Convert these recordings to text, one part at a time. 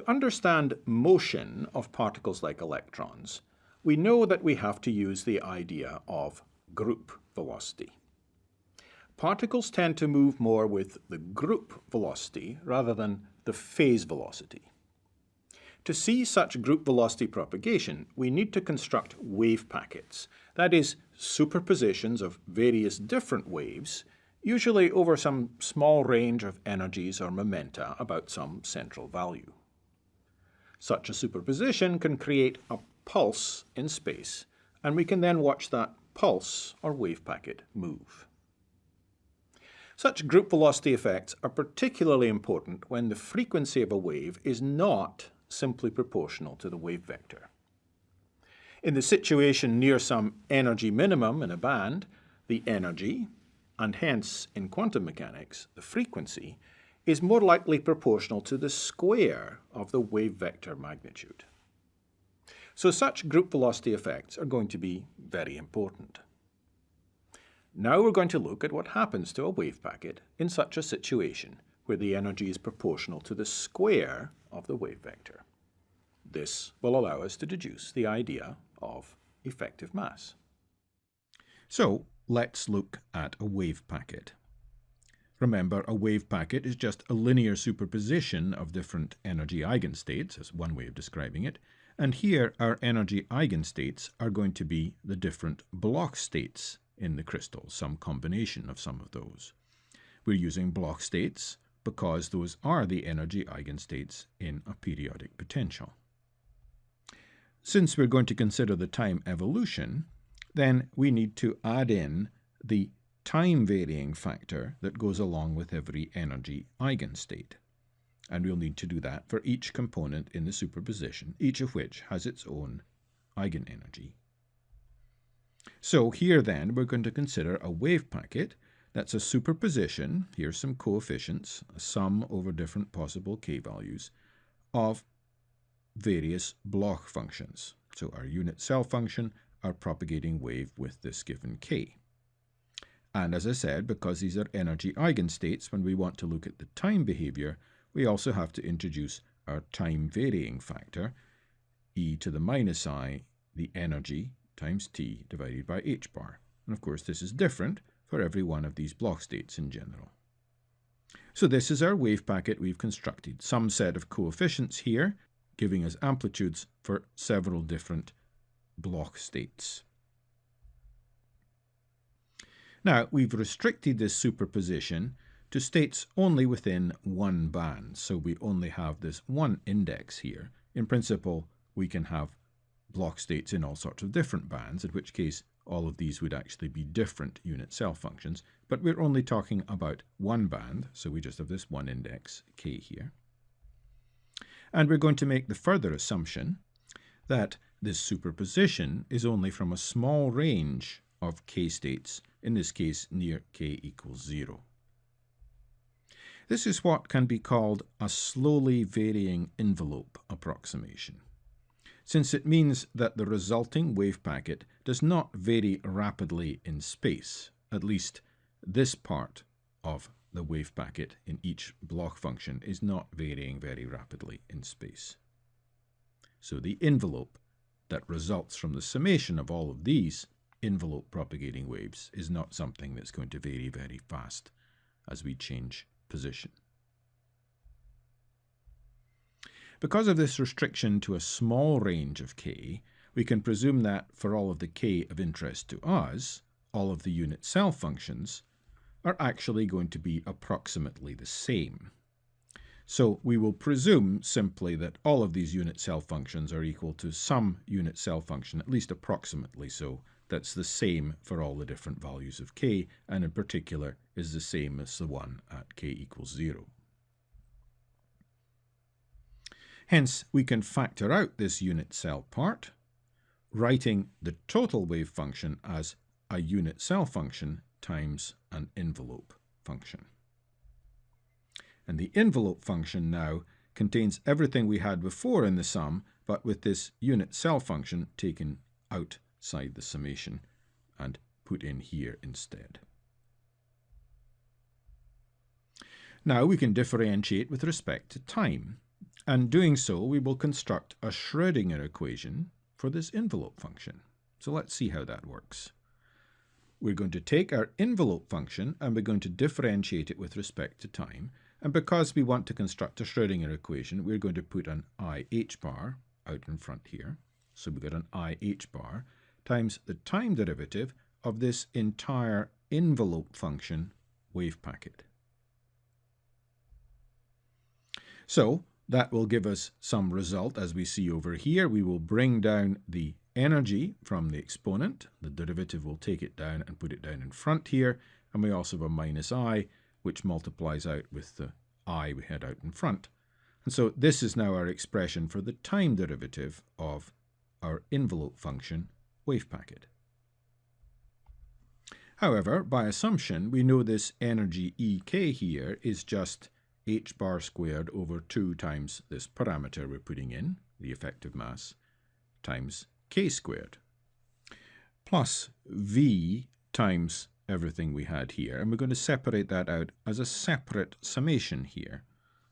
To understand motion of particles like electrons, we know that we have to use the idea of group velocity. Particles tend to move more with the group velocity rather than the phase velocity. To see such group velocity propagation, we need to construct wave packets, that is, superpositions of various different waves, usually over some small range of energies or momenta about some central value. Such a superposition can create a pulse in space, and we can then watch that pulse or wave packet move. Such group velocity effects are particularly important when the frequency of a wave is not simply proportional to the wave vector. In the situation near some energy minimum in a band, the energy, and hence in quantum mechanics, the frequency, is more likely proportional to the square of the wave vector magnitude. So such group velocity effects are going to be very important. Now we're going to look at what happens to a wave packet in such a situation where the energy is proportional to the square of the wave vector. This will allow us to deduce the idea of effective mass. So let's look at a wave packet. Remember, a wave packet is just a linear superposition of different energy eigenstates, as one way of describing it, and here our energy eigenstates are going to be the different Bloch states in the crystal, some combination of some of those. We're using Bloch states because those are the energy eigenstates in a periodic potential. Since we're going to consider the time evolution, then we need to add in the time varying factor that goes along with every energy eigenstate. And we'll need to do that for each component in the superposition, each of which has its own eigenenergy. So here then we're going to consider a wave packet that's a superposition, here's some coefficients, a sum over different possible k values, of various Bloch functions. So our unit cell function, our propagating wave with this given k. And as I said, because these are energy eigenstates, when we want to look at the time behavior, we also have to introduce our time varying factor, e to the minus I, the energy times t divided by h bar. And of course this is different for every one of these Bloch states in general. So this is our wave packet we've constructed, some set of coefficients here, giving us amplitudes for several different Bloch states. Now, we've restricted this superposition to states only within one band, so we only have this one index here. In principle, we can have Bloch states in all sorts of different bands, in which case all of these would actually be different unit cell functions, but we're only talking about one band, so we just have this one index, k here. And we're going to make the further assumption that this superposition is only from a small range of k states, in this case near k equals 0. This is what can be called a slowly varying envelope approximation, since it means that the resulting wave packet does not vary rapidly in space, at least this part of the wave packet in each Bloch function is not varying very rapidly in space. So the envelope that results from the summation of all of these envelope propagating waves is not something that's going to vary very fast as we change position. Because of this restriction to a small range of k, we can presume that for all of the k of interest to us, all of the unit cell functions are actually going to be approximately the same. So we will presume simply that all of these unit cell functions are equal to some unit cell function, at least approximately so, that's the same for all the different values of k, and in particular is the same as the one at k equals 0. Hence, we can factor out this unit cell part, writing the total wave function as a unit cell function times an envelope function. And the envelope function now contains everything we had before in the sum, but with this unit cell function taken outside the summation and put in here instead. Now we can differentiate with respect to time. And doing so, we will construct a Schrödinger equation for this envelope function. So let's see how that works. We're going to take our envelope function and we're going to differentiate it with respect to time. And because we want to construct a Schrödinger equation, we're going to put an IH bar out in front here. So we've got an IH bar times the time derivative of this entire envelope function wave packet. So that will give us some result as we see over here. We will bring down the energy from the exponent. The derivative will take it down and put it down in front here. And we also have a minus I, which multiplies out with the I we had out in front. And so this is now our expression for the time derivative of our envelope function wave packet. However, by assumption, we know this energy EK here is just h bar squared over 2 times this parameter we're putting in, the effective mass, times k squared, plus v times everything we had here. And we're going to separate that out as a separate summation here.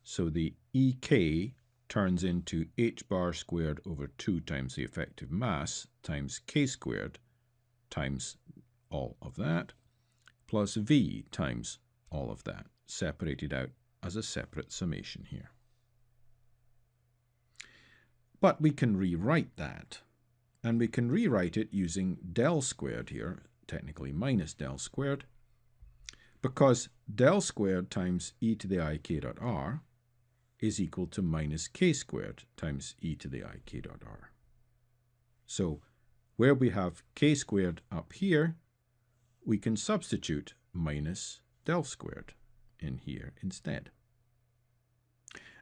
So the EK turns into h bar squared over 2 times the effective mass times k squared times all of that, plus v times all of that, separated out as a separate summation here. But we can rewrite that, and we can rewrite it using del squared here, technically minus del squared, because del squared times e to the ik dot r is equal to minus k squared times e to the ik dot r. So where we have k squared up here, we can substitute minus del squared in here instead.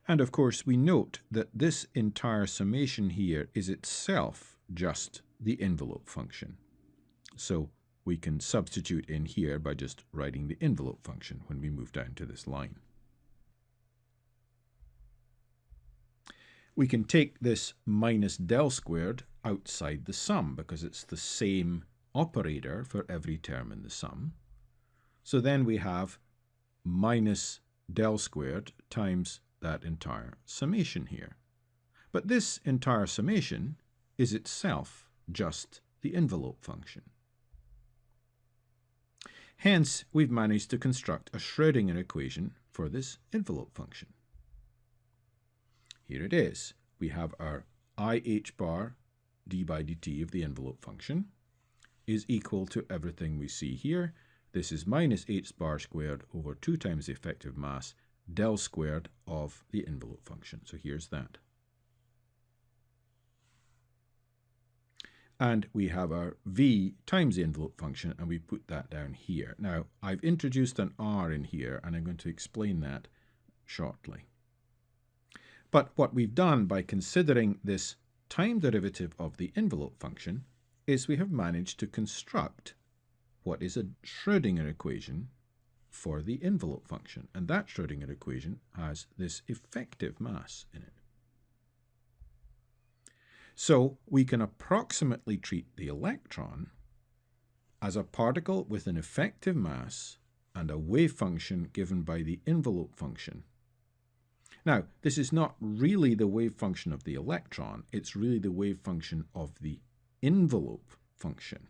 And of course we note that this entire summation here is itself just the envelope function. So we can substitute in here by just writing the envelope function when we move down to this line. We can take this minus del squared outside the sum because it's the same operator for every term in the sum. So then we have minus del squared times that entire summation here. But this entire summation is itself just the envelope function. Hence, we've managed to construct a Schrödinger equation for this envelope function. Here it is. We have our IH bar d by dt of the envelope function is equal to everything we see here. This is minus h bar squared over 2 times the effective mass del squared of the envelope function. So here's that. And we have our v times the envelope function, and we put that down here. Now, I've introduced an r in here, and I'm going to explain that shortly. But what we've done by considering this time derivative of the envelope function is we have managed to construct what is a Schrödinger equation for the envelope function. And that Schrödinger equation has this effective mass in it. So we can approximately treat the electron as a particle with an effective mass and a wave function given by the envelope function. Now, this is not really the wave function of the electron, it's really the wave function of the envelope function.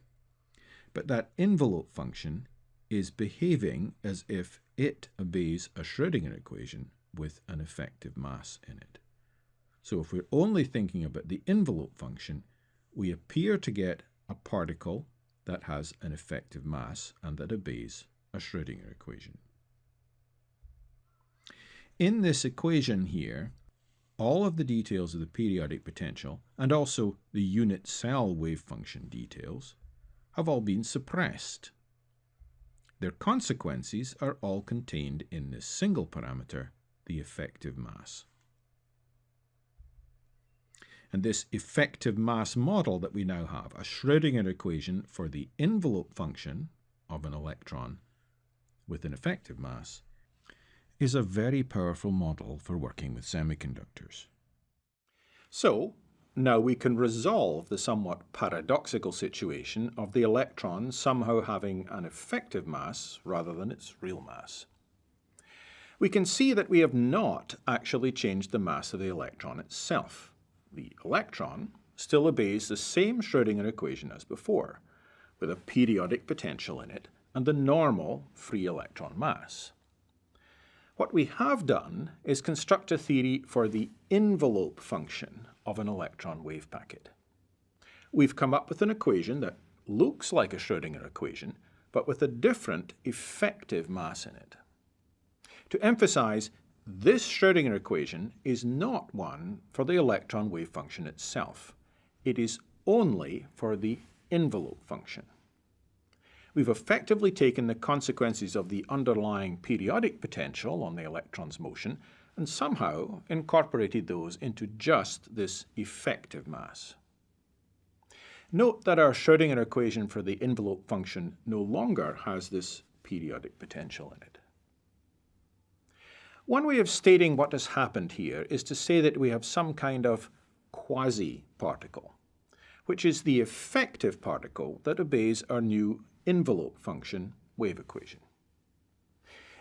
But that envelope function is behaving as if it obeys a Schrödinger equation with an effective mass in it. So if we're only thinking about the envelope function, we appear to get a particle that has an effective mass and that obeys a Schrödinger equation. In this equation here, all of the details of the periodic potential and also the unit cell wave function details have all been suppressed. Their consequences are all contained in this single parameter, the effective mass. And this effective mass model that we now have, a Schrödinger equation for the envelope function of an electron with an effective mass, is a very powerful model for working with semiconductors. So, now we can resolve the somewhat paradoxical situation of the electron somehow having an effective mass rather than its real mass. we can see that we have not actually changed the mass of the electron itself. The electron still obeys the same Schrödinger equation as before, with a periodic potential in it and the normal free electron mass. What we have done is construct a theory for the envelope function of an electron wave packet. We've come up with an equation that looks like a Schrödinger equation, but with a different effective mass in it. To emphasize, this Schrödinger equation is not one for the electron wave function itself. It is only for the envelope function. We've effectively taken the consequences of the underlying periodic potential on the electron's motion and somehow incorporated those into just this effective mass. Note that our Schrödinger equation for the envelope function no longer has this periodic potential in it. One way of stating what has happened here is to say that we have some kind of quasi-particle, which is the effective particle that obeys our new envelope function wave equation.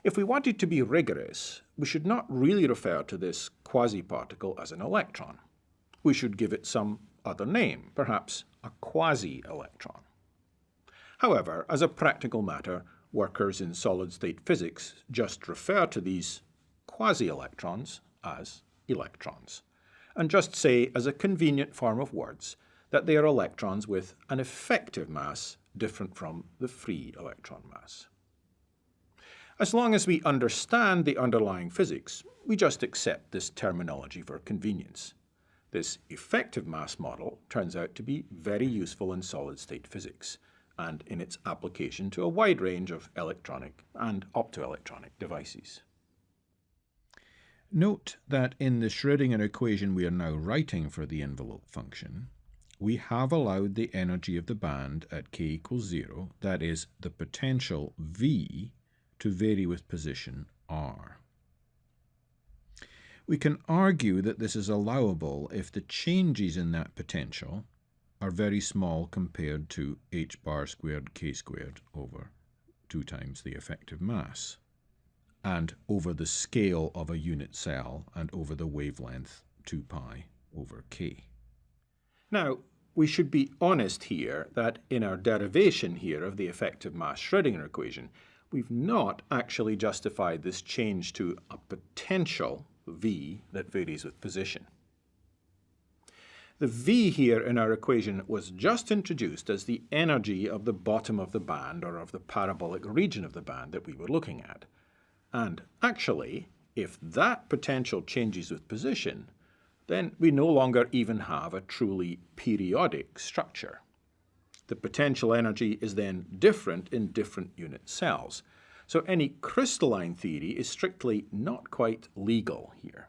If we wanted to be rigorous, we should not really refer to this quasi-particle as an electron. We should give it some other name, perhaps a quasi-electron. However, as a practical matter, workers in solid-state physics just refer to these quasi-electrons as electrons, and just say as a convenient form of words that they are electrons with an effective mass different from the free electron mass. As long as we understand the underlying physics, we just accept this terminology for convenience. This effective mass model turns out to be very useful in solid-state physics and in its application to a wide range of electronic and optoelectronic devices. Note that in the Schrödinger equation we are now writing for the envelope function, we have allowed the energy of the band at k equals 0, that is, the potential V, to vary with position r. We can argue that this is allowable if the changes in that potential are very small compared to h bar squared k squared over 2 times the effective mass, and over the scale of a unit cell and over the wavelength 2 pi over k. Now, we should be honest here that in our derivation here of the effective mass Schrödinger equation, we've not actually justified this change to a potential V that varies with position. The V here in our equation was just introduced as the energy of the bottom of the band or of the parabolic region of the band that we were looking at. And actually, if that potential changes with position, then we no longer even have a truly periodic structure. The potential energy is then different in different unit cells. So any crystalline theory is strictly not quite legal here.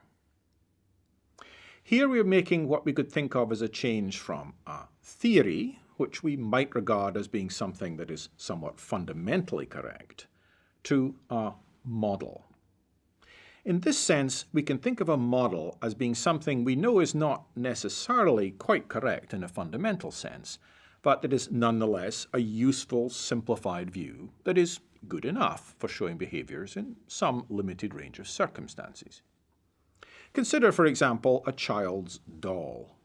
Here we are making what we could think of as a change from a theory, which we might regard as being something that is somewhat fundamentally correct, to a model. In this sense, we can think of a model as being something we know is not necessarily quite correct in a fundamental sense, but that is nonetheless a useful, simplified view that is good enough for showing behaviors in some limited range of circumstances. Consider, for example, a child's doll.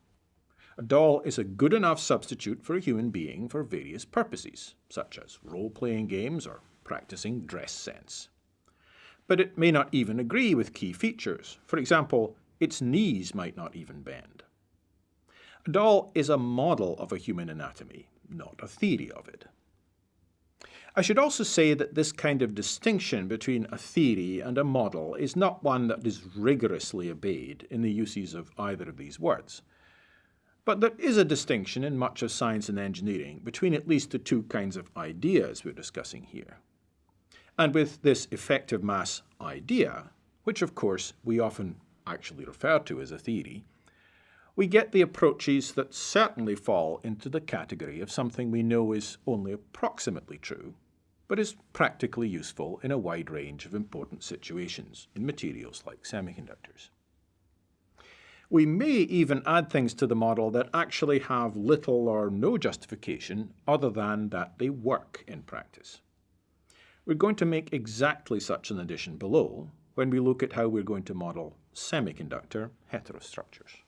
A doll is a good enough substitute for a human being for various purposes, such as role-playing games or practicing dress sense. But it may not even agree with key features. For example, its knees might not even bend. A doll is a model of a human anatomy, not a theory of it. I should also say that this kind of distinction between a theory and a model is not one that is rigorously obeyed in the uses of either of these words. But there is a distinction in much of science and engineering between at least the two kinds of ideas we're discussing here. And with this effective mass idea, which of course we often actually refer to as a theory, we get the approaches that certainly fall into the category of something we know is only approximately true, but is practically useful in a wide range of important situations in materials like semiconductors. We may even add things to the model that actually have little or no justification other than that they work in practice. We're going to make exactly such an addition below, when we look at how we're going to model semiconductor heterostructures.